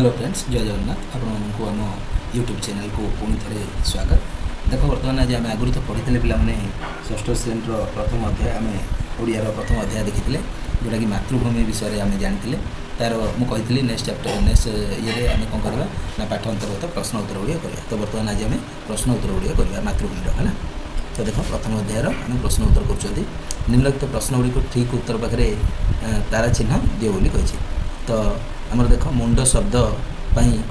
Hello friends जय जगन्नाथ आपको आम यूट्यूब चैनल को पुणी थे स्वागत। देख बर्तमान आज आम आगुरी तो पढ़ी पे षष्ठ श्रेणी प्रथम अध्याय आम ओडियार प्रथम अध्याय देखी जोटा कि मातृभूमि विषय आम जानी तार मुझे नेक्स्ट चैप्टर नेक्स्ट ये आम कौन करवा ना पाठ अंतर्गत प्रश्न उत्तर गुड़िया करवा। तो बर्तमान आज आम प्रश्न उत्तर गुड़िया करवा मातृभूमि है। तो देख प्रथम अध्यायर आम प्रश्न उत्तर कर निम्नलिखित प्रश्न गुड़ी ठीक उत्तर पाखे तारा चिन्ह दिए बोली कही। तो आमर देख मुंड शब्द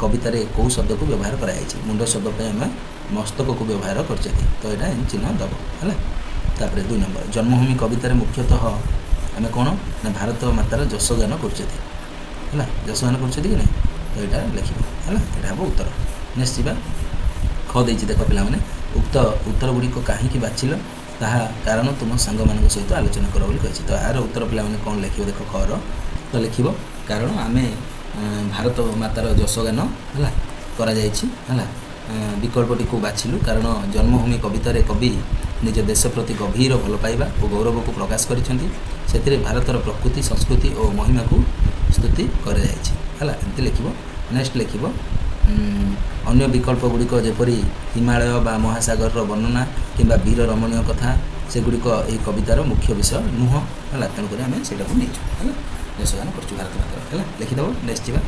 कवितार कौ शब्द को व्यवहार कराई। मुंड शब्द आम मस्तक को व्यवहार कर तो यहाँ चिन्ह दब है। तापर 2 नंबर जन्मभूमि कवितार मुख्यतः आम कौन ना भारत मातार जशगान कर जशगान कर कि नहीं। तो यहाँ लिख है यहाँ हम उत्तर नेक्स्ट जा ख देख पे उक्त उत्तर गुड़िक कहीं बाछिल ताहा कारण तुम सांग मान सहित आलोचना कर कही। तो यार उत्तर पे कौन लिख देख खर तो लिख कारण आम भारत मातार जशगान है करा विकल्पटी को बाछिलु कारण जन्मभूमि कवितार कवि निज देश प्रति गभीर भल पाइबा और गौरव को प्रकाश कर भारतर प्रकृति संस्कृति और महिमा को स्तुति कर लिख। नेक्स्ट लिख अन्य विकल्प गुड़िक जपरी हिमालय बा महासागर वर्णना किंबा वीर रमणीय कथा सेगुड़िक यह कवितार मुख्य विषय नुह है। तेणुक आम से नहीं जशगान कर भारत माता है लिखिदेव। नेक्स्ट जा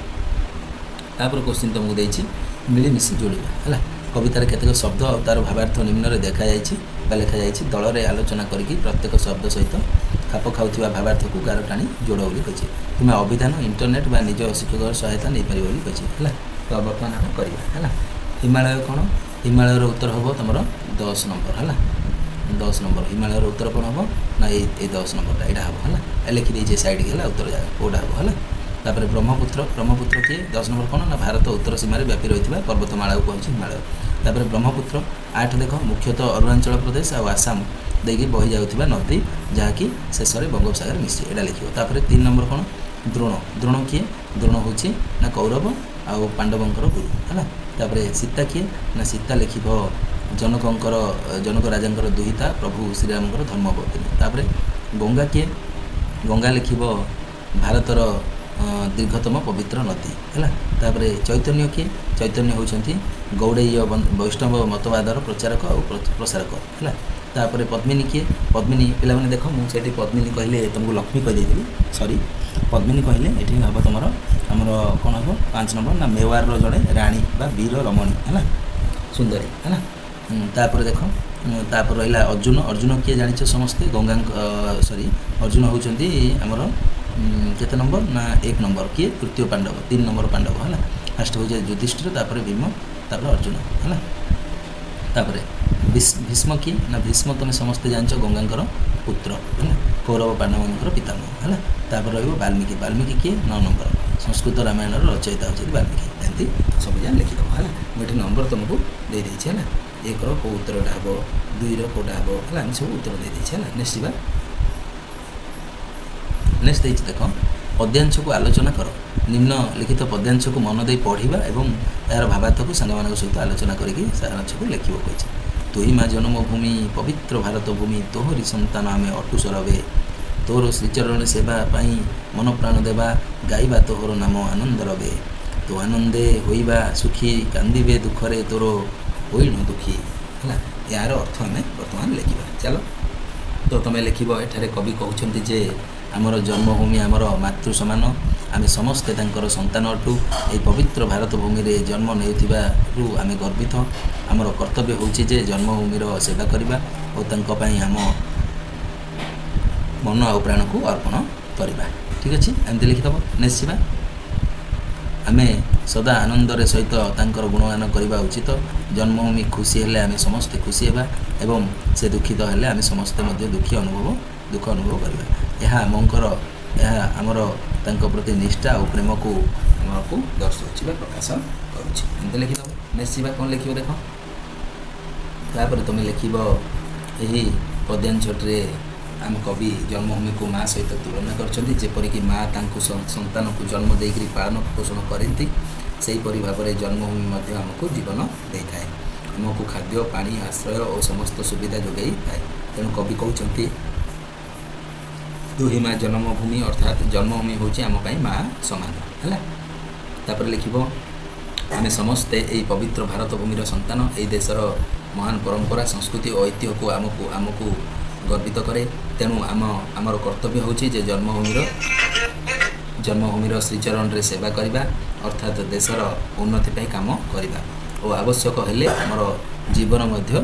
तापर क्वेश्चन तुमको देती मिलमिशि जोड़ा है। कवितार केतक शब्द और तार भावार्थ निम्न देखा लिखा दल में आलोचना करके प्रत्येक शब्द सहित खाप खाऊा भावार्थ को गार टाणी जोड़ बोली कही कि अभिधान इंटरनेट बा निज शिक्षक सहायता नहीं पार बोली कही है। तो बर्तमान आम करवा है हिमालय कौन हिमालयर उत्तर हम तुम 10 नंबर है 10 नंबर हिमालयर उत्तर कौन हम ना ये 10 नंबर यहाँ हम है लिखिदे साइड है उत्तर कौटा हम है। तापर ब्रह्मपुत्र ब्रह्मपुत्र किए 10 नंबर कौन ना भारत उत्तर सीमार व्यापी रही पर्वतमाला को कहूँ हिमालय। तापर ब्रह्मपुत्र 8 देख मुख्यतः अरुणाचल प्रदेश और आसाम देकी बही जाऊँगा नदी जहाँकि शेष में बंगोपसागर मिसी यहाँ लिख। तापर 3 नंबर कौन द्रोण द्रोण किए द्रोण हूँ ना कौरव आउ पांडवंकर गुरु है। तापर सीता किए ना सीता लिख जनक राजा दुहिता प्रभु श्रीरामकर धर्मपत्नी। तापर गंगा किए गंगा लिख भारतर दीर्घतम पवित्र नदी है। तापर चैतन्य किए चैतन्य होती गौड़ेय वैष्णव मतवादर प्रचारक और प्रसारक है। तापर पद्मिनी किए पद्मिनी पे देख मुझे पद्मिनी कहले तुमको लक्ष्मी कहीदेवी सॉरी पद्मिनी कहले ये हम तुम आमर कौन हम 5 नंबर ना मेवार जड़े राणी बा वीर रमणी है सुंदरी है। तापर देख तापर रहा अर्जुन अर्जुन किए जानी समस्ते गंगा सॉरी अर्जुन होती आमर केते नंबर ना 1 नंबर किए तृतीय पांडव 3 नंबर पांडव है। फास्ट हो जाए युधिष्ठिर तापर भीम तापर अर्जुन है। तापर भीष्म किए ना भीष्म तुम समस्ते जान गंगा पुत्र है कौरव पांडव पितामह है। तापर वाल्मीकि वाल्मीकि किए 9 नंबर संस्कृत रामायण रचयिता होती वाल्मीकि एमती सब जान लिखिदेव है। मुझे नंबर तुमको दे देछे है 1 कौ उत्तरटा हम 2 कौटा हम है सब उत्तर दे देछे है। नेक्स्ट जा नेक्स्ट देख पद्यांश को आलोचना कर निम्न लिखित पद्यांश को मन दे पढ़ा और यार भावार्थ को सांग मान सहित आलोचना करके सारांश को लिख कही। तुही माँ जन्मभूमि पवित्र भारत भूमि तोहरी संतान आम अटुसर वे तोर श्रीचरण सेवा पाई मन प्राण देवा गाइबा तोहर नाम आनंद रवे तो आनंदे होइबा सुखी कांदिबे दुखरे तोर होइनु दुखी है। यार अर्थ आम बर्तमान लिखा चलो। तो तुम लिख एठारे कवि कहते जे आमर जन्मभूमि आमर मातृ सामान आम समस्ते संतान अटू ये पवित्र भारत भूमि रे जन्म नेउथिबारु आम गर्वित आमर कर्तव्य होची जे जन्मभूमिर सेवा करवा और आम मन आ प्राण को अर्पण करवा। ठीक अच्छे एमती लिखिदेव। नेक्स्ट जा आम सदा आनंदर सहित तांकर गुणगान करवा उचित जन्मभूमि खुशी हेले आम समस्ते खुशी हेबा एवं से दुखित हेले आम समस्ते दुख अनुभव करवा। यह आमकर यह आमर प्रति निष्ठा और प्रेम को आमको दर्शाऊँ प्रकाश करुँच लिखिदेव। नेक्स्ट जा कौन लिख देख तापर तुम लिख यही पद्यांशटे आम कवि जन्मभूमि को माँ सहित तुलना करपरिक माँ संतान को जन्म देकर पालन पोषण करती से भाव में जन्मभूमि आमको जीवन दे था आमको खाद्य पानी आश्रय और समस्त सुविधा जोगाई थाए। तेणु कवि कहते दुही माँ जन्मभूमि अर्थात जन्मभूमि हूँ आम माँ सामान है। तापर लिखिब आमे समस्ते यही पवित्र भारत भूमिर संतान एई देशर महान परंपरा संस्कृति और ऐतिह्य को आमको गर्वित करे तेणु आमर कर्तव्य होची जे जन्मभूमिर श्रीचरण रे सेवा करिबा अर्थात देशर उन्नति पई काम करिबा और आवश्यक हेले आमर जीवन मध्य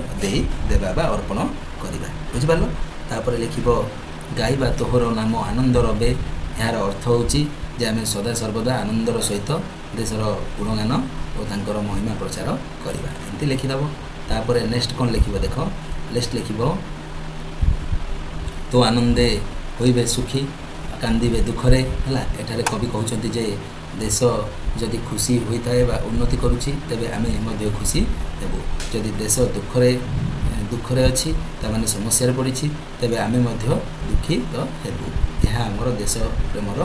देवा बा अर्पण करिबा बुझिपारलो तापर लिखिब गाइबा तोहर नाम आनंद रबे यार अर्थ होची जे आमे सदा सर्वदा आनंदर सहित देशर गुणगान और तांकर महिमा प्रचार करिबा एंती लिखिदब तापर नेक्स्ट कोन लिखिब देख नेक्स्ट लिखिब तो आनंदे होइबे सुखी कांदिबे दुखरे हला एठारे कवि कहउचंती जे देश जदि खुशी होइताए बा उन्नति करूची तबे आमे मध्य खुशी हेबो जदि देश दुखरे अछि ता माने समस्या रे पड़िछि तबे आमे मध्य दुखी तो हेबो यह हमर देश प्रेमर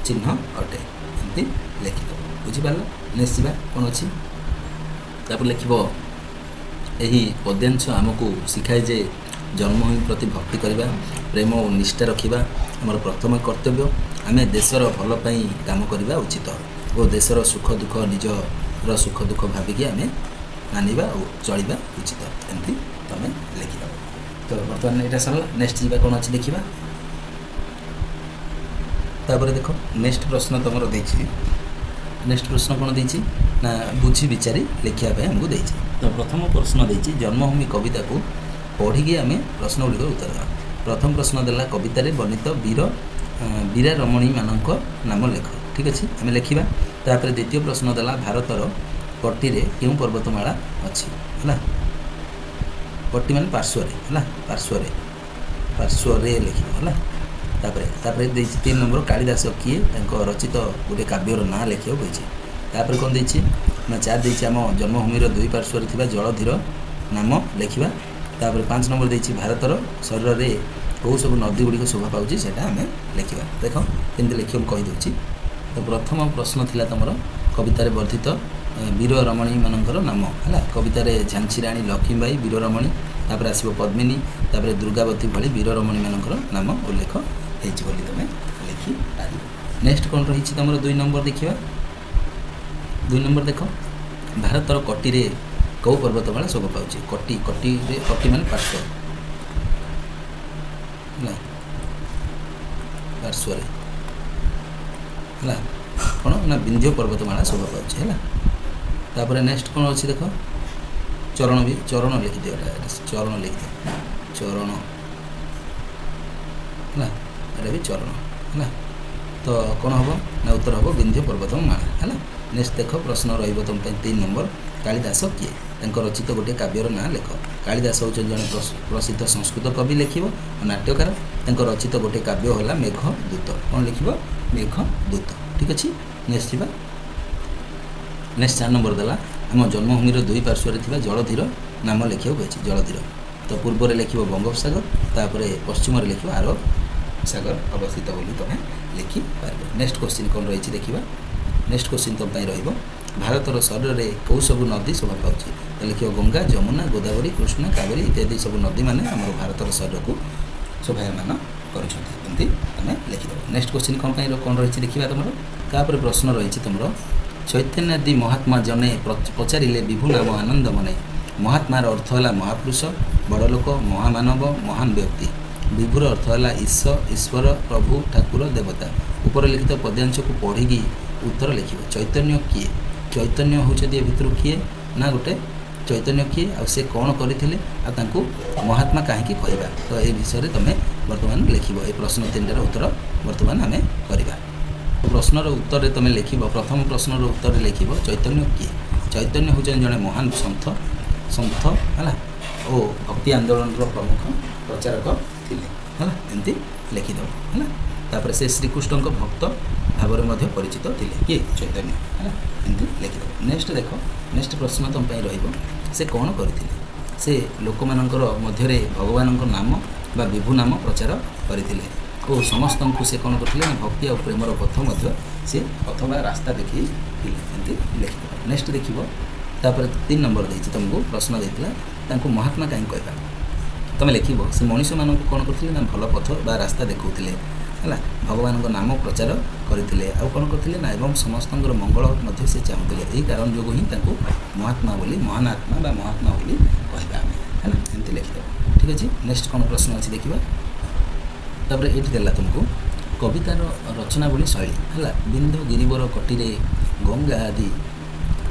चिन्ह अटे एमती लिखिदो बुझि पारलो नेक्स्ट जीवा कोन अछि तापर लिखिबो एही पद्यांश हमकु सिखाए जे जन्मभूमि प्रति भक्ति करबा प्रेम और निष्ठा रखिबा हमर प्रथम कर्तव्य आमे देशर भल पई काम करबा उचित और देशर सुख दुख निजर सुख दुख भाबिकी आमे मानिबा और चलिबा उचित एमती तमे लिखिदो तो बर्तमान एटा सरला नेक्स्ट जीवा कोन अछि लिखिबा तापर देखो नेक्स्ट प्रश्न तमरो देछि नेक्स्ट प्रश्न कोन देछि ना बुझी विचारी लिखिया पे हमको देछि तो प्रथम प्रश्न देछि जन्मभूमि कविता को पढ़ी के आमे प्रश्न गुडी उत्तर देबा प्रथम प्रश्न देला कविता रे वर्णित वीरा रमणी मानक नाम लेख ठीक अछि आमे लिखिबा तापर द्वितीय प्रश्न देला भारतर पट्टी रे केउ पर्वतमाला अछि हला पट्टी माने पार्श्व रे हला पार्श्व रे लिखिबा हला तापर देछि 3 नंबर कालिदास किए तांको रचित गोटे काव्यर ना लिखियो होइछि तापर कोन देछि ना 4 देछि हम जन्मभूमि रो दुई पार्श्व रे थिबा जलधीर नाम लिखिबा तापर 5 नंबर देछि भारतर शरीर रे को सब नदी गुडी को शोभा पाउछि सेटा हमें लिखिबा देखो केंति लिखियो कहि दोछि तो प्रथम प्रश्न थिला तमरो कविता रे वर्धित वीर रमणी मानकर नाम हला कविता रे झांसी रानी लक्ष्मीबाई वीर रमणी तापर आसीबो पद्मिनी तापर दुर्गावती भली वीर रमणी मानकर नाम उल्लेख हेछि बोली तमे लिखि पारि नेक्स्ट कोन रहिछि तमरो 2 नंबर देखिबा 2 नंबर देखो भारतर कटी रे कौ पर्वतमाला शोभा पाउछि कटी रे कटी माने पार्श्व ना पार्श्व रे हला कोन ना विंध्य पर्वतमाला शोभा पाउछि हला तापर नेक्स्ट कोन अछि देखो चरण लिखि दियो चरण लिखि दियो चरण हला अरे भी चरण हला तो कोन हबो ना उत्तर हबो विंध्य पर्वतमाला हला नेक्स्ट देखो प्रश्न रहिबो तुम 3 नंबर कालिदास किए तांको रचित गोटे काव्यर ना लेख कालिदास होच जने प्रसिद्ध संस्कृत कवि लिखिबो नाट्यकार तांको रचित गोटे काव्य होला मेघदूत कोन लिखिबो मेघदूत ठीक अछि नेक्स्ट जीवा नेक्स्ट 4 नंबर देला हम जन्मभूमि रो दुई पार्श्व रे थिबा जलधीर नाम लिखियो होछि जलधीर तो पूर्व रे लिखिबो बंगोपसागर तापरे पश्चिम रे लिखिबो अरब सागर अवस्थित बोली तमे लिखि पारबो नेक्स्ट क्वेश्चन कोन रहिछि देखिबा नेक्स्ट क्वेश्चन तो पई रहिबो भारतर शरीर रे को सब नदी शोभा पाउछि तो लिखियो गंगा जमुना गोदावरी कृष्णा कावेरी इत्यादि सब नदी माने हमर भारतर शरीर को शोभायमान करूछथि एंती तमे लिखि दबो नेक्स्ट क्वेश्चन कोन रहिछि देखिबा तमरो तापर प्रश्न रहिछि तमरो चैतन्यादि महात्मा जने पचारिले विभु नाम आनंद मने महात्मार अर्थ है महापुरुष बड़ लोक महामानव महान व्यक्ति विभुर अर्थ है ईश्वर प्रभु ठाकुर देवता ऊपर लिखित पद्यांश को पढ़ी उत्तर लिखिब चैतन्य किए चैतन्य होउछथि भितर किए ना गोटे चैतन्य किए आ से कौन करथिले आ तांको महात्मा काहेकि कहबा तो ए विषय रे तमे वर्तमान लिखिब ए प्रश्न 3 उत्तर वर्तमान हमें करबा प्रश्नर उत्तर रे तमे लिखिब प्रथम प्रश्नर उत्तर रे लिखिब चैतन्य किए चैतन्य होउछन जने महान संत हला ओ भक्ति आंदोलन रो प्रमुख प्रचारक थिले हला एंती लिखि दो हला तापर से श्री कृष्ण को भक्त भाव में मध्य परिचित थिले कि चैतन्य हला एंती लिखि दो नेक्स्ट देखो नेक्स्ट प्रश्न तुम पई रहइबो से कोन करथिले से लोक मानकर मध्य रे भगवान को नाम बा विभु नाम प्रचार करथिले ओ समस्त को से कोन करथिले ना भक्ति और प्रेमर पथ मध्य से अथवा रास्ता देखि एंती लिखि दो नेक्स्ट देखिबो तापर 3 नंबर देछि तुमको प्रश्न देथिला तांको महात्मा काहे कहबा तमे लिखिबो से मनुष्य मानन को कोन करथिले ना भलो पथ बा रास्ता देखौथिले ହେଲା ଭଗବାନଙ୍କ ନାମ ପ୍ରଚାର କରିଥିଲେ ଆଉ କ'ଣ କରିଥିଲେ ନା ଏବଂ ସମସ୍ତଙ୍କର ମଙ୍ଗଳ ମଧ୍ୟ ସେ ଚାହୁଁଥିଲେ ଏହି କାରଣ ଯୋଗୁଁ ହିଁ ତାଙ୍କୁ ମହାତ୍ମା ବୋଲି ମହାନ ଆତ୍ମା ବା ମହାତ୍ମା ବୋଲି କହିବା ଆମେ ହେଲା ଏମିତି ଲେଖିଦେବା ଠିକ୍ ଅଛି। ନେକ୍ସଟ କ'ଣ ପ୍ରଶ୍ନ ଅଛି ଦେଖିବା। ତାପରେ ଏଇଠି ଦେଲା ତୁମକୁ କବିତାର ରଚନାବଳୀ ଶୈଳୀ ହେଲା ବିନ୍ଦୁ ଗିରିବର କଟିରେ ଗଙ୍ଗା ଆଦି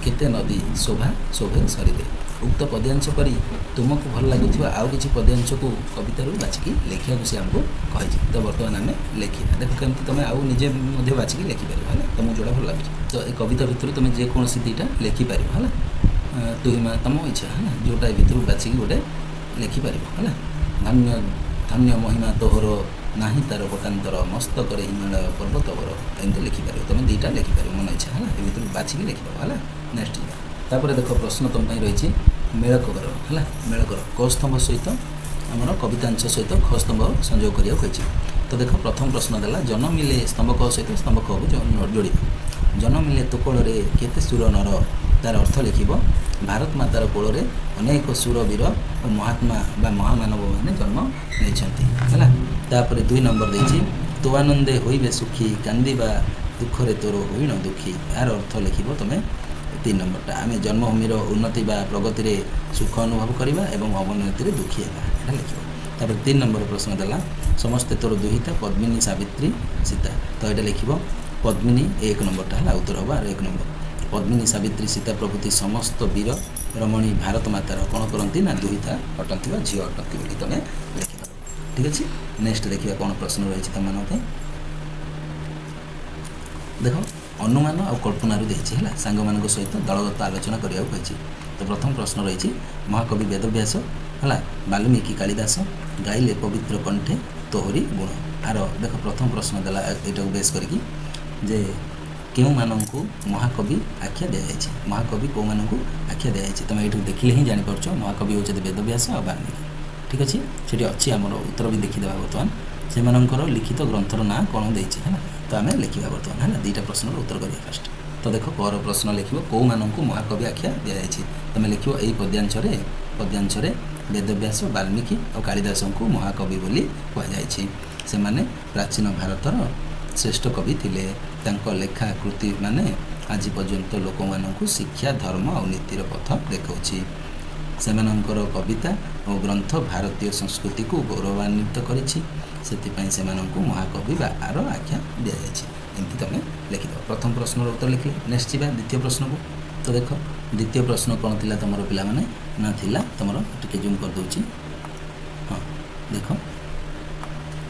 କେତେ ନଦୀ ଶୋଭେ ସରିରେ ଉକ୍ତ ପଦ୍ୟାଂଶ କରି ତୁମକୁ ଭଲ ଲାଗୁଥିବା ଆଉ କିଛି ପଦ୍ୟାଂଶକୁ କବିତାରୁ ବାଛିକି ଲେଖିବାକୁ ସେ ଆମକୁ କହିଛି। ତ ବର୍ତ୍ତମାନ ଆମେ ଲେଖିବା ଦେଖ କେମିତି ତୁମେ ଆଉ ନିଜେ ମଧ୍ୟ ବାଛିକି ଲେଖିପାରିବ ହେଲା ତୁମକୁ ଯେଉଁଟା ଭଲ ଲାଗୁଛି। ତ ଏ କବିତା ଭିତରୁ ତୁମେ ଯେକୌଣସି ଦୁଇଟା ଲେଖିପାରିବ ହେଲା ତୁମେ ତୁମ ଇଚ୍ଛା ହେଲା ଯେଉଁଟା ଏ ଭିତରୁ ବାଛିକି ଗୋଟେ ଲେଖିପାରିବ ହେଲା। ଧନ୍ୟ ମହିମା ତୋହର ନାହିଁ ତାର ପଟାନ୍ତର ମସ୍ତକରେ ହିମାଳୟ ପର୍ବତବର ଏମିତି ଲେଖିପାରିବ ତୁମେ ଦୁଇଟା ଲେଖିପାରିବ ମନ ଇଚ୍ଛା ହେଲା ଏ ଭିତରୁ ବାଛିକି ଲେଖିପାରିବ ହେଲା। ନେକ୍ସଟ ଯିବା। ତାପରେ ଦେଖ ପ୍ରଶ୍ନ ତୁମ ପାଇଁ ରହିଛି ମେଳ କର ହେଲା ମେଳ କର କ ସ୍ତମ୍ଭ ସହିତ ଆମର କବିତାଂଶ ସହିତ ଖ ସ୍ତମ୍ଭ ସଂଯୋଗ କରିବାକୁ କହିଛି। ତ ଦେଖ ପ୍ରଥମ ପ୍ରଶ୍ନ ଦେଲା ଜନ ମିଲେ ସ୍ତମ୍ଭ କ ସହିତ ସ୍ତମ୍ଭ ଖକୁ ଯୋଡ଼ିବ। ଜନ ମିଲେ ତୋ କୋଳରେ କେତେ ସୁର ନର ତାର ଅର୍ଥ ଲେଖିବ ଭାରତ ମାତାର କୋଳରେ ଅନେକ ସୁରବୀର ଓ ମହାତ୍ମା ବା ମହାମାନବମାନେ ଜନ୍ମ ନେଇଛନ୍ତି ହେଲା। ତାପରେ 2 ନମ୍ବର ଦେଇଛି ତୋ ଆନନ୍ଦେ ହୋଇବେ ସୁଖୀ କାନ୍ଦିବା ଦୁଃଖରେ ତୋର ହୋଇଣ ଦୁଃଖୀ ଏହାର ଅର୍ଥ ଲେଖିବ ତୁମେ 3 ନମ୍ବରଟା ଆମେ ଜନ୍ମଭୂମିର ଉନ୍ନତି ବା ପ୍ରଗତିରେ ସୁଖ ଅନୁଭବ କରିବା ଏବଂ ଅବନତିରେ ଦୁଃଖୀ ହେବା ଏଇଟା ଲେଖିବ। ତାପରେ 3 ନମ୍ବର ପ୍ରଶ୍ନ ଦେଲା ସମସ୍ତେ ତୋର ଦୁହିତା ପଦ୍ମିନୀ ସାବିତ୍ରୀ ସୀତା ତ ଏଇଟା ଲେଖିବ ପଦ୍ମିନୀ 1 ନମ୍ବରଟା ହେଲା ଉତ୍ତର ହେବ ଆର 1 ନମ୍ବର ପଦ୍ମିନୀ ସାବିତ୍ରୀ ସୀତା ପ୍ରଭୃତି ସମସ୍ତ ବୀର ରମଣୀ ଭାରତ ମାତାର କ'ଣ କରନ୍ତି ନା ଦୁହିତା ଅଟନ୍ତି ବା ଝିଅ ଅଟନ୍ତି ବୋଲି ତୁମେ ଲେଖିଦେବ ଠିକ୍ ଅଛି। ନେକ୍ସଟ ଦେଖିବା କ'ଣ ପ୍ରଶ୍ନ ରହିଛି ତୁମମାନଙ୍କ ପାଇଁ। ଦେଖ ଅନୁମାନ ଆଉ କଳ୍ପନାରୁ ଦେଇଛି ହେଲା ସାଙ୍ଗମାନଙ୍କ ସହିତ ଦଳଗତ ଆଲୋଚନା କରିବାକୁ କହିଛି। ତ ପ୍ରଥମ ପ୍ରଶ୍ନ ରହିଛି ମହାକବି ବେଦବ୍ୟାସ ହେଲା ବାଲ୍ମୀକି କାଳିଦାସ ଗାଇଲେ ପବିତ୍ର କଣ୍ଠେ ତୋହରି ଗୁଣ ଆର ଦେଖ ପ୍ରଥମ ପ୍ରଶ୍ନ ଦେଲା ଏଇଟାକୁ ବେସ୍ କରିକି ଯେ କେଉଁମାନଙ୍କୁ ମହାକବି ଆଖ୍ୟା ଦିଆଯାଇଛି ମହାକବି କେଉଁମାନଙ୍କୁ ଆଖ୍ୟା ଦିଆଯାଇଛି ତୁମେ ଏଇଠୁ ଦେଖିଲେ ହିଁ ଜାଣିପାରୁଛ ମହାକବି ହେଉଛନ୍ତି ବେଦବ୍ୟାସ ଆଉ ବାଲ୍ମୀକି ଠିକ୍ ଅଛି। ସେଠି ଅଛି ଆମର ଉତ୍ତର ବି ଦେଖିଦେବା ବର୍ତ୍ତମାନ ସେମାନଙ୍କର ଲିଖିତ ଗ୍ରନ୍ଥର ନାଁ କ'ଣ ଦେଇଛି ହେଲା ତ ଆମେ ଲେଖିବା ବର୍ତ୍ତମାନ ହେଲା 2ଟା ପ୍ରଶ୍ନର ଉତ୍ତର କରିବା ଫାଷ୍ଟ। ତ ଦେଖ ପର ପ୍ରଶ୍ନ ଲେଖିବ କେଉଁମାନଙ୍କୁ ମହାକବି ଆଖ୍ୟା ଦିଆଯାଇଛି ତୁମେ ଲେଖିବ ଏଇ ପଦ୍ୟାଂଶରେ ବେଦବ୍ୟାସ ବାଲ୍ମୀକି ଆଉ କାଳିଦାସଙ୍କୁ ମହାକବି ବୋଲି କୁହାଯାଇଛି। ସେମାନେ ପ୍ରାଚୀନ ଭାରତର ଶ୍ରେଷ୍ଠ କବି ଥିଲେ ତାଙ୍କ ଲେଖା କୃତି ମାନେ ଆଜି ପର୍ଯ୍ୟନ୍ତ ଲୋକମାନଙ୍କୁ ଶିକ୍ଷା ଧର୍ମ ଆଉ ନୀତିର ପଥ ଦେଖାଉଛି। ସେମାନଙ୍କର କବିତା ଓ ଗ୍ରନ୍ଥ ଭାରତୀୟ ସଂସ୍କୃତିକୁ ଗୌରବାନ୍ୱିତ କରିଛି ସେଥିପାଇଁ ସେମାନଙ୍କୁ ମହାକବି ବା ଆର ଆଖ୍ୟା ଦିଆଯାଇଛି ଏମିତି ତୁମେ ଲେଖିଦେବ। ପ୍ରଥମ ପ୍ରଶ୍ନର ଉତ୍ତର ଲେଖିଲେ ନେକ୍ସଟ ଯିବା ଦ୍ୱିତୀୟ ପ୍ରଶ୍ନକୁ। ତ ଦେଖ ଦ୍ୱିତୀୟ ପ୍ରଶ୍ନ କ'ଣ ଥିଲା ତୁମର ପିଲାମାନେ ନା ଥିଲା ତୁମର ଟିକେ ଜୁମ୍ କରିଦେଉଛି ହଁ ଦେଖ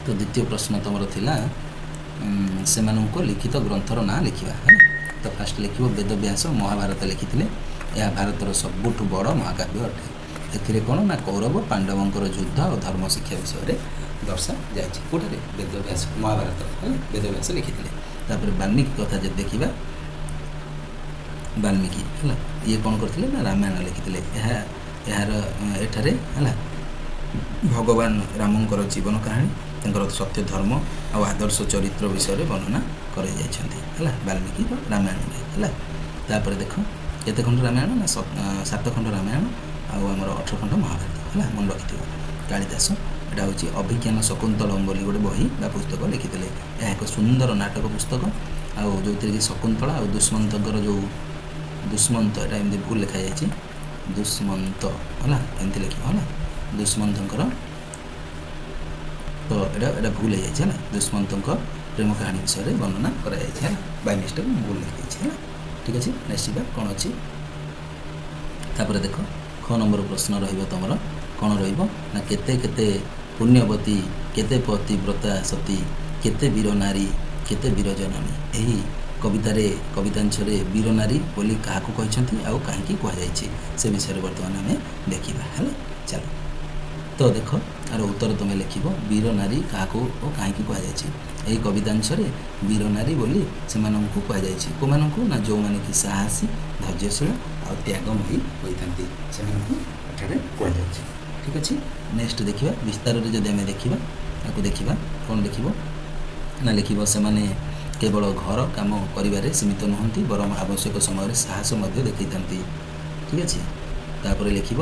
ତ ଦ୍ୱିତୀୟ ପ୍ରଶ୍ନ ତୁମର ଥିଲା ସେମାନଙ୍କ ଲିଖିତ ଗ୍ରନ୍ଥର ନାଁ ଲେଖିବା ହେଲା। ତ ଫାଷ୍ଟ ଲେଖିବ ବେଦବ୍ୟାସ ମହାଭାରତ ଲେଖିଥିଲେ ଏହା ଭାରତର ସବୁଠୁ ବଡ଼ ମହାକାବ୍ୟ ଅଟେ ଏଥିରେ କ'ଣ ନା କୌରବ ପାଣ୍ଡବଙ୍କର ଯୁଦ୍ଧ ଆଉ ଧର୍ମ ଶିକ୍ଷା ବିଷୟରେ ଦର୍ଶାଯାଇଛି କେଉଁଠାରେ ବେଦବ୍ୟାସ ମହାଭାରତ ହେଲା ବେଦବ୍ୟାସ ଲେଖିଥିଲେ। ତାପରେ ବାଲ୍ମୀକି କଥା ଯଦି ଦେଖିବା ବାଲ୍ମୀକି ହେଲା ଇଏ କ'ଣ କରିଥିଲେ ନା ରାମାୟଣ ଲେଖିଥିଲେ ଏହାର ଏଠାରେ ହେଲା ଭଗବାନ ରାମଙ୍କର ଜୀବନ କାହାଣୀ ତାଙ୍କର ସତ୍ୟ ଧର୍ମ ଆଉ ଆଦର୍ଶ ଚରିତ୍ର ବିଷୟରେ ବର୍ଣ୍ଣନା କରାଯାଇଛନ୍ତି ହେଲା ବାଲ୍ମୀକିର ରାମାୟଣରେ ହେଲା। ତାପରେ ଦେଖ କେତେ ଖଣ୍ଡ ରାମାୟଣ ନା 7 ଖଣ୍ଡ ରାମାୟଣ ଆଉ ଆମର 18 ଖଣ୍ଡ ମହାଭାରତ ହେଲା ମନେ ରଖିଥିବ। କାଳିଦାସ ଏଇଟା ହେଉଛି ଅଭିଜ୍ଞାନ ଶକୁନ୍ତଳମ୍ ବୋଲି ଗୋଟେ ବହି ବା ପୁସ୍ତକ ଲେଖିଥିଲେ ଏହା ଏକ ସୁନ୍ଦର ନାଟକ ପୁସ୍ତକ ଆଉ ଯେଉଁଥିରେ କି ଶକୁନ୍ତଳା ଆଉ ଦୁଷ୍ମନ୍ତଙ୍କର ଯେଉଁ ଦୁଷ୍ମନ୍ତ ଏଇଟା ଏମିତି ଭୁଲ ଲେଖାଯାଇଛି ଦୁଷ୍ମନ୍ତ ହେଲା ଏମିତି ଲେଖିବ ହେଲା ଦୁଷ୍ମନ୍ତଙ୍କର ତ ଏଇଟା ଭୁଲ ହେଇଯାଇଛି ହେଲା ଦୁଷ୍ମନ୍ତଙ୍କ ପ୍ରେମ କାହାଣୀ ବିଷୟରେ ବର୍ଣ୍ଣନା କରାଯାଇଛି ହେଲା ବାଇ ମିଷ୍ଟେକ୍ ମୁଁ ଭୁଲ ଲେଖିଯାଇଛି ହେଲା ଠିକ୍ ଅଛି। ନେକ୍ସଟ ଯିବା କ'ଣ ଅଛି। ତାପରେ ଦେଖ ଖ ନମ୍ବର ପ୍ରଶ୍ନ ରହିବ ତୁମର କ'ଣ ରହିବ ନା କେତେ କେତେ ପୁଣ୍ୟବତୀ କେତେ ପତିବ୍ରତା ସତୀ କେତେ ବୀର ନାରୀ କେତେ ବୀର ଜନନୀ ଏହି କବିତାଂଶରେ ବୀର ନାରୀ ବୋଲି କାହାକୁ କହିଛନ୍ତି ଆଉ କାହିଁକି କୁହାଯାଇଛି ସେ ବିଷୟରେ ବର୍ତ୍ତମାନ ଆମେ ଦେଖିବା ହେଲା ଚାଲ। ତ ଦେଖ ଆର ଉତ୍ତର ତୁମେ ଲେଖିବ ବୀର ନାରୀ କାହାକୁ ଓ କାହିଁକି କୁହାଯାଇଛି ଏହି କବିତାଂଶରେ ବୀର ନାରୀ ବୋଲି ସେମାନଙ୍କୁ କୁହାଯାଇଛି କେଉଁମାନଙ୍କୁ ନା ଯେଉଁମାନେ କି ସାହସୀ ଧୈର୍ଯ୍ୟଶୀଳ ଆଉ ତ୍ୟାଗମୟୀ ହୋଇଥାନ୍ତି ସେମାନଙ୍କୁ ଏଠାରେ କୁହାଯାଇଛି ଠିକ୍ ଅଛି। ନେକ୍ସଟ ଦେଖିବା ବିସ୍ତାରରେ ଯଦି ଆମେ ଦେଖିବା ତାକୁ ଦେଖିବା କ'ଣ ଲେଖିବ ନା ଲେଖିବ ସେମାନେ କେବଳ ଘର କାମ କରିବାରେ ସୀମିତ ନୁହନ୍ତି ବରଂ ଆବଶ୍ୟକ ସମୟରେ ସାହସ ମଧ୍ୟ ଦେଖାଇଥାନ୍ତି ଠିକ୍ ଅଛି। ତାପରେ ଲେଖିବ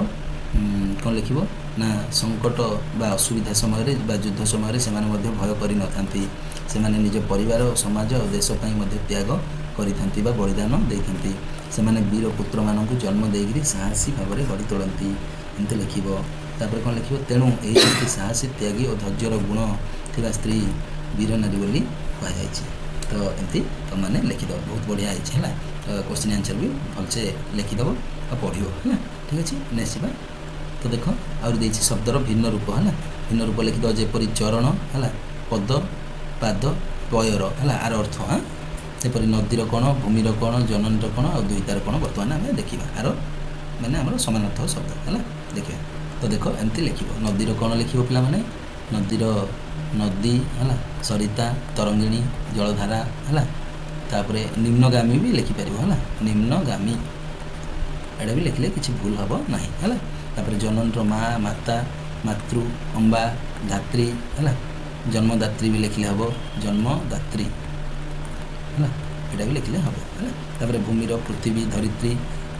କ'ଣ ଲେଖିବ ନା ସଙ୍କଟ ବା ଅସୁବିଧା ସମୟରେ ବା ଯୁଦ୍ଧ ସମୟରେ ସେମାନେ ମଧ୍ୟ ଭୟ କରିନଥାନ୍ତି ସେମାନେ ନିଜ ପରିବାର समाज और देश त्याग କରିଥାନ୍ତି ବା ବଳିଦାନ ଦେଇଥାନ୍ତି। ସେମାନେ वीर पुत्रମାନଙ୍କୁ जन्म ଦେଇକରି साहसी ଭାବରେ ଗଢ଼ି ତୋଳନ୍ତି ଏମିତି ଲେଖିବ। ତାପରେ କ'ଣ ଲେଖିବ, ତେଣୁ ଏହି ଦୁଇଟି ସାହସୀ ତ୍ୟାଗୀ ଓ ଧୈର୍ଯ୍ୟର ଗୁଣ ଥିବା ସ୍ତ୍ରୀ वीर नारी ବୋଲି କୁହାଯାଇଛି। ତ ଏମିତି ତୁମମାନେ ଲେଖିଦେବ, ବହୁତ ବଢ଼ିଆ ହେଇଛି ହେଲା। क्वेश्चन आंसर भी भलसे लिखिदेव और पढ़ो है, ठीक अच्छे। नेक्स्ट जा तो देख आउर देछि शब्दर भिन्न रूप है, भिन्न रूप लिखिदेव जेपरी चरण है, पद पाद पयर है आर अर्थ। हाँ सेपरी नदीर कण भूमिर कण जननीर कण और दुईटार कण बर्तमान आम देखा आर मैंने आम समानार्थ शब्द है देखा। तो देख एमती लिख नदीर कण लिख पिला माने नदीर नदी है सरिता तरंगिणी जलधारा है। तापरे निम्नगामी भी लिखिपर है, निम्नगामी एटा भी लिखले किसी भूल हम ना है। तापर जननीर माँ माता मातृ अम्बा धात्री है, जन्मदात्री भी लिखले हम जन्मदात्री है, यहाँ भी लिखले हम है। तापर भूमिर पृथ्वी धरित्री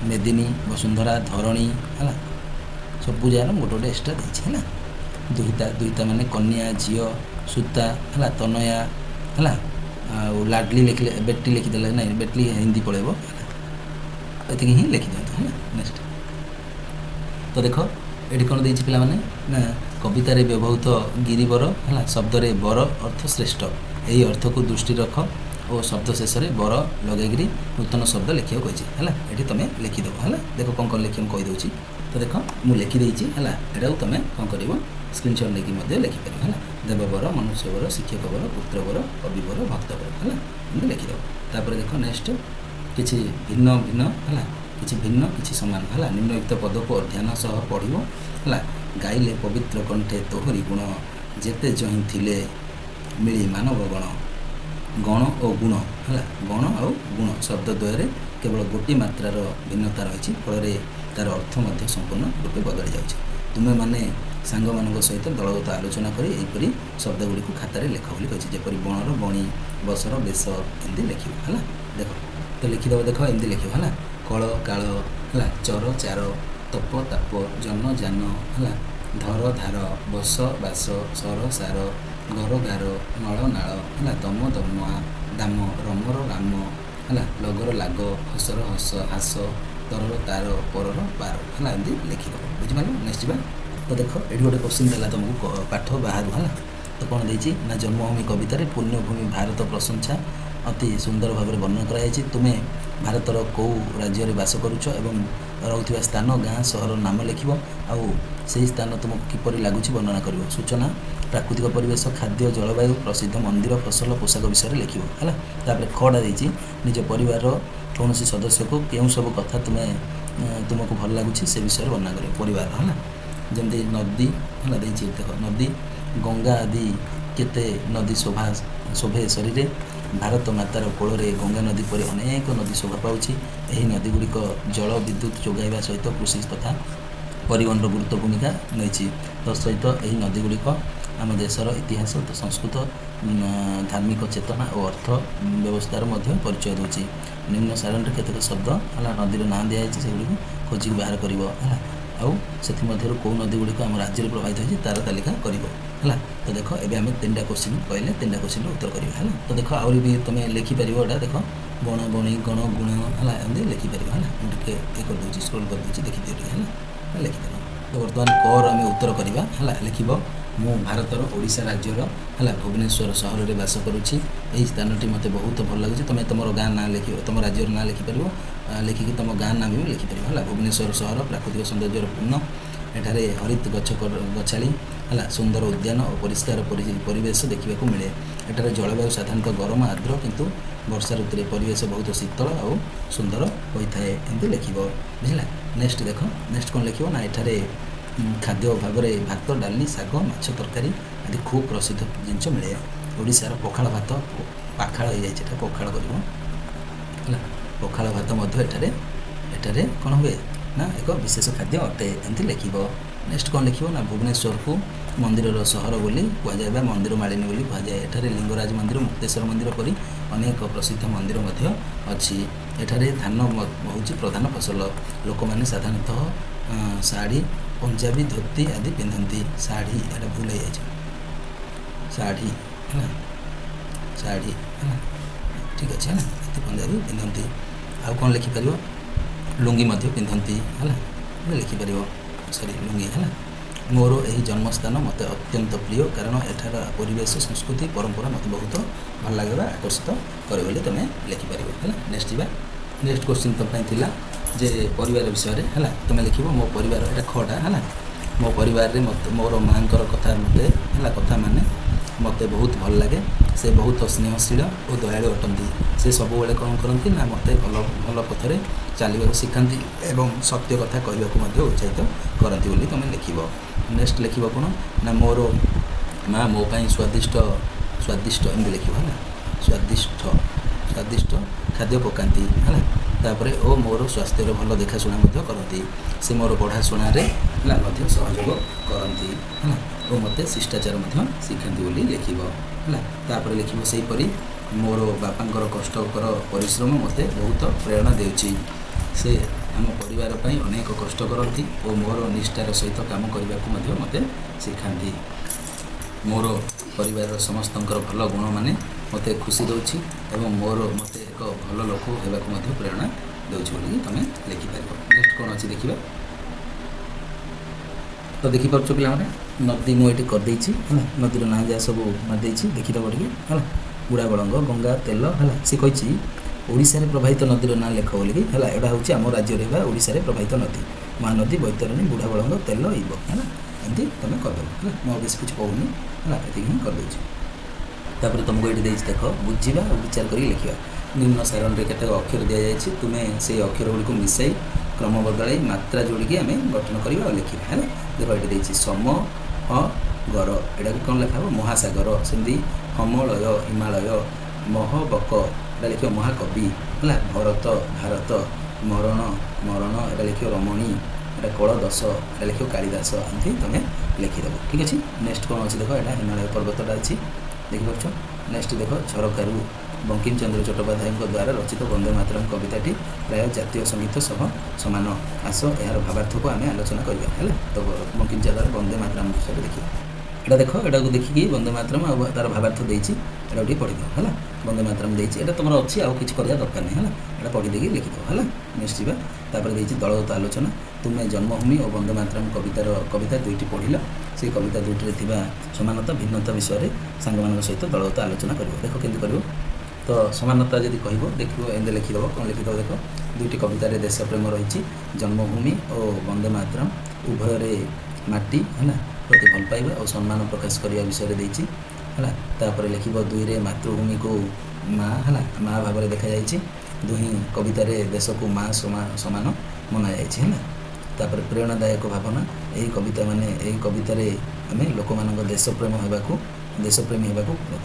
मेदिनी वसुंधरा धरणी है, सब जार गोटे गोटे एक्सट्रा देती है। दुईटा दुईटा माने कन्या झील सूता है तनया है लाडली लिखले बेटी लिखिदेले ना बेटली हिंदी पड़ेब ये ही लिखिदिंतु है। नेक्स्ट तो देख ये कौन देती पे ना कवितार व्यवहृत गिरिवर है शब्द बर अर्थ श्रेष्ठ यही अर्थ को दृष्टि रख और शब्द शेष में बर लगे नूतन शब्द लिखा है। ये तुम लिखिदेव है। देख कौन कौन लिख कहीदे तो देख मुझे लिखिदे है यहाँ तुम कौन कर स्क्रीनशॉट लेकिन लिखिपर है। देवबर मनुष्यवर शिक्षकवर पुत्रवर कविवर भक्तवर है एमती लिखिदेव। तापर देख नेक्स्ट किसी भिन्न भिन्न है किसी भिन्न किसी सामान है निम्नलिखित पद को ध्यान सह पढ़ो है। गाइले पवित्र कंठे तोहरी गुण जेते जहीं थिले मिली मानव गण गण और गुण है गण और गुण शब्द द्वय केवल गोटी मात्रार भिन्नता रही फल तार अर्थ संपूर्ण रूपे बदली जाऊँगी। तुम्हें माने सांग मान सहित दलगत आलोचना कर यहीपरी शब्द गुड़ी खातार लेख बोली कही जपरी बणर बणी बसर बेस एमती लिख है। देख तो लिखिदेव देख एमती लिख है कल काल है चर चार तप ताप जन जान है धर धार बस बास सर सार घर गार नल नाल है दम दमुआ दाम रमर राम है लगर लाग हसर हस हास तरर तार परर पार है एमती लिखिदेव बुझिपार। नेक्स्ट जा तो देख ये गोटे क्वेश्चन देला तुमको पाठ बाहर है। तो कौन देती ना जन्मभूमि कवितार पुण्यभूमि भारत प्रशंसा अति सुंदर भाव वर्णन कराई। तुम्हें भारतर कौ राज्य में बास करुच एवं रोकवा स्थान गाँ सहर नाम लिख से स्थान तुमको किपर लगुच वर्णना कर। सूचना प्राकृतिक परिवेश खाद्य जलवायु प्रसिद्ध मंदिर फसल पोशाक विषय लिख है। तापर खड़ा देती निज परिवार कौन सदस्य को क्यों सब कथा तुम्हें तुमको भल लगुच से विषय वर्णना कर परिवार है। जमती नदी है देख नदी गंगा आदि केते नदी शोभा शोभे शरीर भारत मातार कोल गंगा नदी पर अनेक नदी शोभा पाँच। यही नदी गुड़िक जल विद्युत जोगाइवा सहित कृषि तथा परिवहन गुरुत्व भूमिका नहीं। तत्सहित यही नदी गुड़िक आम देशर इतिहास संस्कृत धार्मिक चेतना और अर्थ व्यवस्थार परिचय दूसरी। निम्न सारण केतक शब्द है नदीर ना दिखाई से खोजिक बाहर कर कौ नदी गुड़िक आम राज्य में प्रभावित होती तार तालिका कर। तो देख एवं आम 3टा क्वेश्चन कहले 3टा क्वेश्चन उत्तर करा है। तो देख आहरी भी तुम लिखिपर यहाँ देख बण बणी गण गुण है एमती लिखिपर है। मुझे ये करदे स्क्रोल करदे देखिए है लिखिदेव। तो बर्तमान कर आम उत्तर करवा है लिख मु भारतर ओडिशा राज्यर है भुवनेश्वर सहर में बास करुँची यही स्थानटी मत बहुत भल लगे। तुम तुम गाँ ना लिख तुम राज्यर ना लिखिपर लिखिकी तुम गाँ ना भी लिखिपर है। भुवनेश्वर सहर प्राकृतिक सौंदर्य पूर्ण एठारे हरित गछ गछाड़ी है सुंदर उद्यान और परिष्कार परिवेश देखा मिले। एठारे जलवायु साधारणतः गरम आर्द्र किंतु वर्षा ऋतु में परिवेश बहुत शीतल और सुंदर होता है एमती लिख बुझला। नेक्स्ट देख नेक्स्ट कौन लिख ना एठारे खाद्य भाव में भात डाली शाग माछ तरकारी आदि खूब प्रसिद्ध जिनस मिले। ओडिशार पखाड़ भात पाखाड़ हो जाए पखाड़ कर पखाड़ भात एठारे कौन हुए ना एक विशेष खाद्य अटे एमती लिख। नेक्स्ट कौन लिख ना भुवनेश्वर को मंदिर सहर बोली कहुए मंदिर मालिनी बोली कहुए। एठारे लिंगराज मंदिर मुक्तेश्वर मंदिर परी अनेक प्रसिद्ध मंदिर अच्छी। एठारे धान हूँ प्रधान फसल लोक मैंने साधारणतः शाढ़ी पंजाबी धोती आदि पिंधती। शाढ़ी एटा भूल हो शाढ़ी है ଶାଢ଼ୀ ହେଲା ଠିକ୍ ଅଛି ହେଲା ଏତେ ପଞ୍ଜାବୀ ପିନ୍ଧନ୍ତି। ଆଉ କ'ଣ ଲେଖିପାରିବ ଲୁଙ୍ଗି ମଧ୍ୟ ପିନ୍ଧନ୍ତି ହେଲା ଲେଖିପାରିବ ସରି ଲୁଙ୍ଗି ହେଲା। ମୋର ଏହି ଜନ୍ମସ୍ଥାନ ମୋତେ ଅତ୍ୟନ୍ତ ପ୍ରିୟ କାରଣ ଏଠାର ପରିବେଶ ସଂସ୍କୃତି ପରମ୍ପରା ମୋତେ ବହୁତ ଭଲ ଲାଗେ ବା ଆକର୍ଷିତ କରେ ବୋଲି ତୁମେ ଲେଖିପାରିବ ହେଲା। ନେକ୍ସଟ ଯିବା। ନେକ୍ସଟ କ୍ୱେଶ୍ଚିନ୍ ତୁମ ପାଇଁ ଥିଲା ଯେ ପରିବାର ବିଷୟରେ ହେଲା ତୁମେ ଲେଖିବ ମୋ ପରିବାର ଏଇଟା ଖଟା ହେଲା। ମୋ ପରିବାରରେ ମୋତେ ମୋର ମାଆଙ୍କର କଥା ମୋତେ ହେଲା କଥା ମାନେ ମୋତେ ବହୁତ ଭଲ ଲାଗେ। ସେ ବହୁତ ସ୍ନେହଶୀଳ ଓ ଦୟାଳୁ ଅଟନ୍ତି। ସେ ସବୁବେଳେ କ'ଣ କରନ୍ତି ନା ମୋତେ ଭଲ ଭଲ ପଥରେ ଚାଲିବାକୁ ଶିଖାନ୍ତି ଏବଂ ସତ୍ୟ କଥା କହିବାକୁ ମଧ୍ୟ ଉତ୍ସାହିତ କରନ୍ତି ବୋଲି ତୁମେ ଲେଖିବ। ନେକ୍ସଟ ଲେଖିବ କ'ଣ ନା ମୋର ମା ମୋ ପାଇଁ ସ୍ୱାଦିଷ୍ଟ ଏମିତି ଲେଖିବ ହେଲା ସ୍ୱାଦିଷ୍ଟ ଖାଦ୍ୟ ପକାନ୍ତି ହେଲା। ତାପରେ ଓ ମୋର ସ୍ୱାସ୍ଥ୍ୟର ଭଲ ଦେଖାଶୁଣା ମଧ୍ୟ କରନ୍ତି। ସେ ମୋର ପଢ଼ାଶୁଣାରେ ହେଲା ମଧ୍ୟ ସହଯୋଗ କରନ୍ତି ହେଲା ଓ ମୋତେ ଶିଷ୍ଟାଚାର ମଧ୍ୟ ଶିଖାନ୍ତି ବୋଲି ଲେଖିବ ହେଲା। ତାପରେ ଲେଖିବ ସେହିପରି ମୋର ବାପାଙ୍କର କଷ୍ଟକର ପରିଶ୍ରମ ମୋତେ ବହୁତ ପ୍ରେରଣା ଦେଉଛି। ସେ ଆମ ପରିବାର ପାଇଁ ଅନେକ କଷ୍ଟ କରନ୍ତି ଓ ମୋର ନିଷ୍ଠାର ସହିତ କାମ କରିବାକୁ ମଧ୍ୟ ମୋତେ ଶିଖାନ୍ତି। ମୋର ପରିବାରର ସମସ୍ତଙ୍କର ଭଲ ଗୁଣ ମାନେ ମୋତେ ଖୁସି ଦେଉଛି ଏବଂ ମୋତେ ଏକ ଭଲ ଲୋକ ହେବାକୁ ମଧ୍ୟ ପ୍ରେରଣା ଦେଉଛି ବୋଲି ତୁମେ ଲେଖିପାରିବ। ନେକ୍ସଟ କ'ଣ ଅଛି ଦେଖିବା। ତ ଦେଖିପାରୁଛ ପିଲାମାନେ ନଦୀ ମୁଁ ଏଠି କରିଦେଇଛି ହେଲା। ନଦୀର ନାଁ ଯାହା ସବୁ ମାରିଦେଇଛି ଦେଖିଦେବ ଟିକେ ହେଲା। ବୁଢ଼ାବଳଙ୍ଗ ଗଙ୍ଗା ତେଲ ହେଲା। ସେ କହିଛି ଓଡ଼ିଶାରେ ପ୍ରବାହିତ ନଦୀର ନାଁ ଲେଖ ବୋଲିକି ହେଲା। ଏଇଟା ହେଉଛି ଆମ ରାଜ୍ୟରେ ବା ଓଡ଼ିଶାରେ ପ୍ରବାହିତ ନଦୀ ମହାନଦୀ ବୈତରଣୀ ବୁଢ଼ାବଳଙ୍ଗ ତେଲ ଇବ ହେଲା। ଏମିତି ତୁମେ କରିଦେବ ହେଲା। ମୁଁ ବେଶୀ କିଛି କହୁନି ହେଲା ଏତିକି ହିଁ କରିଦେଉଛି। ତାପରେ ତୁମକୁ ଏଠି ଦେଇଛି ଦେଖ ବୁଝିବା ଓ ବିଚାର କରିକି ଲେଖିବା। ନିମ୍ନ ସାରଣୀରେ କେତେକ ଅକ୍ଷର ଦିଆଯାଇଛି ତୁମେ ସେଇ ଅକ୍ଷର ଗୁଡ଼ିକୁ ମିଶାଇ କ୍ରମ ବଦଳାଇ ମାତ୍ରା ଯୋଡ଼ିକି ଆମେ ଗଠନ କରିବା ଆଉ ଲେଖିବା ହେଲା। ଦେଖ ଏଠି ଦେଇଛି ସମଗର ଏଇଟାକୁ କ'ଣ ଲେଖା ହେବ ମହାସାଗର। ସେମିତି ହମଳୟ ହିମାଳୟ ମହବକ ଏଇଟା ଲେଖିବ ମହାକବି ହେଲା। ଭାରତ ମରଣ ଏଇଟା ଲେଖିବ ରମଣୀ ଏଇଟା କଳଦଶ ଏଇଟା ଲେଖିବ କାଳିଦାସ ଏମିତି ତୁମେ ଲେଖିଦେବ ଠିକ୍ ଅଛି। ନେକ୍ସଟ କ'ଣ ଅଛି ଦେଖ ଏଇଟା ହିମାଳୟ ପର୍ବତଟା ଅଛି ଦେଖିପାରୁଛ। ନେକ୍ସଟ ଦେଖ ଝରକାରୁ ବଙ୍କିମଚନ୍ଦ୍ର ଚଟ୍ଟୋପାଧ୍ୟାୟଙ୍କ ଦ୍ୱାରା ରଚିତ ବନ୍ଦେ ମାତରମ୍ କବିତାଟି ପ୍ରାୟ ଜାତୀୟ ସଙ୍ଗୀତ ସହ ସମାନ। ଆସ ଏହାର ଭାବାର୍ଥକୁ ଆମେ ଆଲୋଚନା କରିବା ହେଲା। ତ ବଙ୍କିମଚନ୍ଦ୍ର ବନ୍ଦେ ମାତରମ୍ ବିଷୟରେ ଦେଖିବା। ଏଇଟା ଦେଖ ଏଇଟାକୁ ଦେଖିକି ବନ୍ଦେ ମାତରମ୍ ଆଉ ତାର ଭାବାର୍ଥ ଦେଇଛି ଏଇଟା ଟିକେ ପଢ଼ିଦେବ ହେଲା। ବନ୍ଦେ ମାତରମ୍ ଦେଇଛି ଏଇଟା ତୁମର ଅଛି ଆଉ କିଛି କରିବା ଦରକାର ନାହିଁ ହେଲା। ଏଇଟା ପଢ଼ି ଦେଇକି ଲେଖିଦେବ ହେଲା। ନେକ୍ସଟ ଯିବା। ତାପରେ ଦେଇଛି ଦଳଗତ ଆଲୋଚନା। ତୁମେ ଜନ୍ମଭୂମି ଓ ବନ୍ଦେ ମାତରମ୍ କବିତା ଦୁଇଟି ପଢ଼ିଲ। ସେଇ କବିତା ଦୁଇଟିରେ ଥିବା ସମାନତା ଭିନ୍ନତା ବିଷୟରେ ସାଙ୍ଗମାନଙ୍କ ସହିତ ଦଳଗତ ଆଲୋଚନା କରିବ। ଦେଖ କେମିତି କରିବ। ତ ସମାନତା ଯଦି କହିବ ଦେଖିବ ଏମିତି ଲେଖିଦେବ କ'ଣ ଲେଖିଦେବ ଦେଖ ଦୁଇଟି କବିତାରେ ଦେଶ ପ୍ରେମ ରହିଛି। ଜନ୍ମଭୂମି ଓ ବନ୍ଦେ ମାତରମ୍ ଉଭୟରେ ମାଟି ହେଲା ପ୍ରତି ଭଲ ପାଇବା ଓ ସମ୍ମାନ ପ୍ରକାଶ କରିବା ବିଷୟରେ ଦେଇଛି ହେଲା। ତାପରେ ଲେଖିବ ଦୁଇରେ ମାତୃଭୂମିକୁ ମା ହେଲା ମା ଭାବରେ ଦେଖାଯାଇଛି। ଦୁହିଁ କବିତାରେ ଦେଶକୁ ମା ସମାନ ମନାଯାଇଛି ହେଲା। ତାପରେ ପ୍ରେରଣାଦାୟକ ଭାବନା ଏହି କବିତାରେ ଆମେ ଲୋକମାନଙ୍କ ଦେଶପ୍ରେମୀ ହେବାକୁ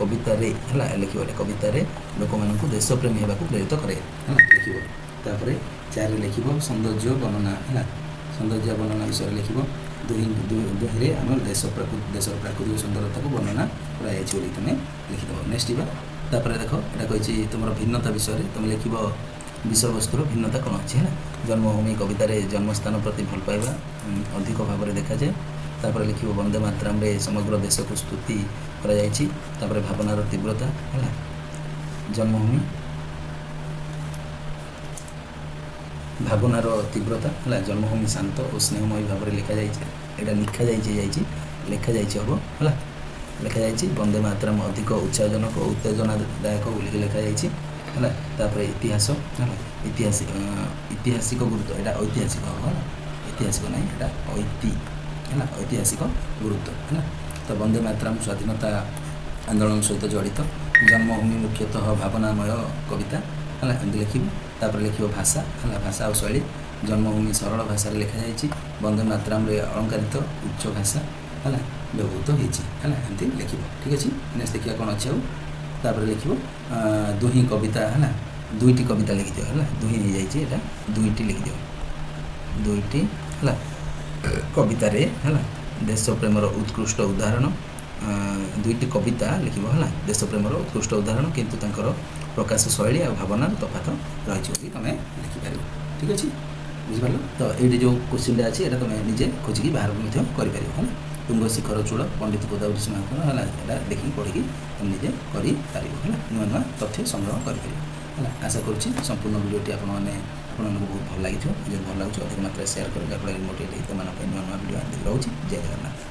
କବିତାରେ ହେଲା ଲେଖିବ କବିତାରେ ଲୋକମାନଙ୍କୁ ଦେଶପ୍ରେମୀ ହେବାକୁ ପ୍ରେରିତ କରେ ହେଲା ଲେଖିବ। ତାପରେ 4ରେ ଲେଖିବ ସୌନ୍ଦର୍ଯ୍ୟ ବର୍ଣ୍ଣନା ହେଲା। ସୌନ୍ଦର୍ଯ୍ୟ ବର୍ଣ୍ଣନା ବିଷୟରେ ଲେଖିବ ଦୁହିଁରେ ଆମର ଦେଶର ପ୍ରାକୃତିକ ସୁନ୍ଦରତାକୁ ବର୍ଣ୍ଣନା କରାଯାଇଛି ବୋଲି ତୁମେ ଲେଖିଦେବ। ନେକ୍ସଟ ଯିବା। ତାପରେ ଦେଖ ଏଇଟା କହିଛି ତୁମର ଭିନ୍ନତା ବିଷୟରେ ତୁମେ ଲେଖିବ ବିଷୟବସ୍ତୁର ଭିନ୍ନତା କ'ଣ ଅଛି ହେଲା। ଜନ୍ମଭୂମି କବିତାରେ ଜନ୍ମସ୍ଥାନ ପ୍ରତି ଭଲ ପାଇବା ଅଧିକ ଭାବରେ ଦେଖାଯାଏ। ତାପରେ ଲେଖିବ ବନ୍ଦେ ମାତରମ୍ରେ ସମଗ୍ର ଦେଶକୁ ସ୍ତୁତି କରାଯାଇଛି। ତାପରେ ଭାବନାର ତୀବ୍ରତା ହେଲା। ଜନ୍ମଭୂମି ଭାବନାର ତୀବ୍ରତା ହେଲା। ଜନ୍ମଭୂମି ଶାନ୍ତ ଓ ସ୍ନେହମୟୀ ଭାବରେ ଲେଖାଯାଇଛି। ଏଇଟା ଲେଖାଯାଇଛି ହେବ ହେଲା। ଲେଖାଯାଇଛି ବନ୍ଦେ ମାତରମ୍ ଅଧିକ ଉତ୍ସାହଜନକ ଓ ଉତ୍ତେଜନାଦାୟକ ବୋଲିକି ଲେଖାଯାଇଛି ହେଲା। ତାପରେ ଇତିହାସ ହେଲା। ଐତିହାସିକ ଗୁରୁତ୍ୱ ଏଇଟା ଐତିହାସିକ ହେବ ହେଲା। ଐତିହାସିକ ନାହିଁ ଏଇଟା ହେଲା ଐତିହାସିକ ଗୁରୁତ୍ୱ ହେଲା। ତ ବନ୍ଦେ ମାତରମ୍ ସ୍ୱାଧୀନତା ଆନ୍ଦୋଳନ ସହିତ ଜଡ଼ିତ। ଜନ୍ମଭୂମି ମୁଖ୍ୟତଃ ଭାବନାମୟ କବିତା ହେଲା ଏମିତି ଲେଖିବ। ତାପରେ ଲେଖିବ ଭାଷା ହେଲା। ଭାଷା ଓ ଶୈଳୀ ଜନ୍ମଭୂମି ସରଳ ଭାଷାରେ ଲେଖାଯାଇଛି। ବନ୍ଦେ ମାତରମ୍ରେ ଅଳଙ୍କାରିତ ଉଚ୍ଚ ଭାଷା ହେଲା ବ୍ୟବହୃତ ହେଇଛି ହେଲା ଏମିତି ଲେଖିବ ଠିକ୍ ଅଛି। ନେକ୍ସଟ ଦେଖିବା କ'ଣ ଅଛି ଆଉ। ତାପରେ ଲେଖିବ ଦୁହିଁ କବିତା ହେଲା। ଦୁଇଟି କବିତା ଲେଖିଦିଅ ହେଲା। ଦୁହିଁ ହେଇଯାଇଛି ଏଇଟା ଦୁଇଟି ଲେଖିଦିଅ। ଦୁଇଟି ହେଲା କବିତାରେ ହେଲା ଦେଶ ପ୍ରେମର ଉତ୍କୃଷ୍ଟ ଉଦାହରଣ। ଦୁଇଟି କବିତା ଲେଖିବ ହେଲା ଦେଶ ପ୍ରେମର ଉତ୍କୃଷ୍ଟ ଉଦାହରଣ କିନ୍ତୁ ତାଙ୍କର ପ୍ରକାଶ ଶୈଳୀ ଆଉ ଭାବନାର ତଫାତ ରହିଛି ବୋଲି ତୁମେ ଲେଖିପାରିବ ଠିକ୍ ଅଛି। ବୁଝିପାରିଲ। ତ ଏଇଠି ଯେଉଁ କୋଶ୍ଚିନ୍ଟା ଅଛି ଏଇଟା ତୁମେ ନିଜେ ଖୋଜିକି ବାହାର ମଧ୍ୟ କରିପାରିବ ହେଲା। ତୁଙ୍ଗ ଶିଖର ଚୂଳ ପଣ୍ଡିତ ଗୋଦାବରୀ ସିଂହଙ୍କର ହେଲା ଏଇଟା ଦେଖିକି ପଢ଼ିକି तुम निजे करिपारिब है नुआ नुआ तथ्य संग्रह करिपारिब है आशा करुच्ची संपूर्ण वीडियोटी आपको बहुत भल लगी जब भल लगे अधिक मात्रा सेयार कर जहाँफल मोटिवेट तुम नुआ नुआ वीडियो रोचे जय जगन्नाथ।